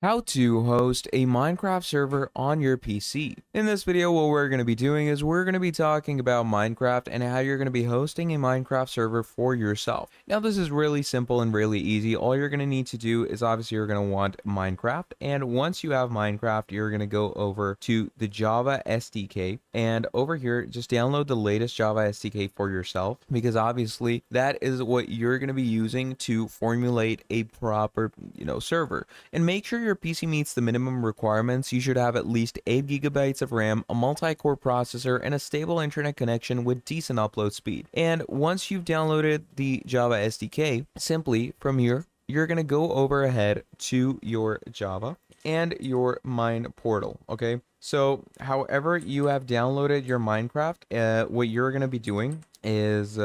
How to host a Minecraft server on your PC. In this video, what we're going to be doing is we're going to be talking about Minecraft and how you're going to be hosting a Minecraft server for yourself. Now, this is really simple and really easy. All you're going to need to do is obviously you're going to want Minecraft. And once you have Minecraft, you're going to go over to the Java SDK. And over here, just download the latest Java SDK for yourself, because obviously that is what you're going to be using to formulate a proper, server. And make sure your PC meets the minimum requirements. You should have at least 8 gigabytes of RAM, a multi-core processor, and a stable internet connection with decent upload speed. And once you've downloaded the Java SDK, simply from here, you're going to go over ahead to your Java and your Mine portal, okay? So, however you have downloaded your Minecraft, what you're going to be doing is,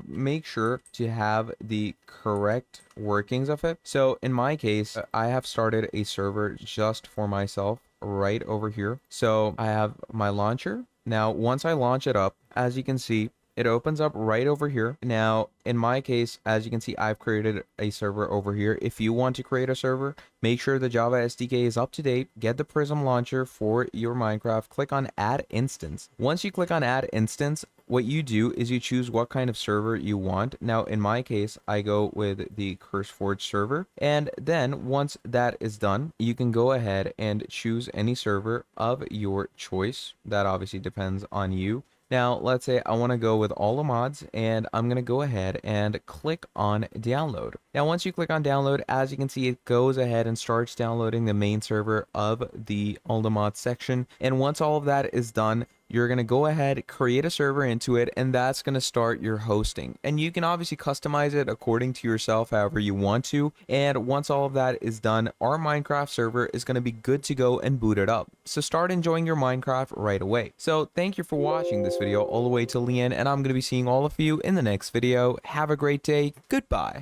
make sure to have the correct workings of it. So, in my case, I have started a server just for myself right over here. So, I have my launcher. Now, once I launch it up, as you can see, it opens up right over here. Now, in my case, as you can see, I've created a server over here. If you want to create a server, make sure the Java SDK is up to date. Get the Prism launcher for your Minecraft. Click on Add Instance. Once you click on Add Instance, what you do is you choose what kind of server you want. Now, in my case, I go with the CurseForge server. And then once that is done, you can go ahead and choose any server of your choice. That obviously depends on you. Now, let's say I want to go with all the mods, and I'm going to go ahead and click on download. Now, once you click on download, as you can see, it goes ahead and starts downloading the main server of the all the mods section. And once all of that is done, you're going to go ahead, create a server into it, and that's going to start your hosting. And you can obviously customize it according to yourself, however you want to. And once all of that is done, our Minecraft server is going to be good to go and boot it up. So start enjoying your Minecraft right away. So thank you for watching this video all the way till the end, and I'm going to be seeing all of you in the next video. Have a great day. Goodbye.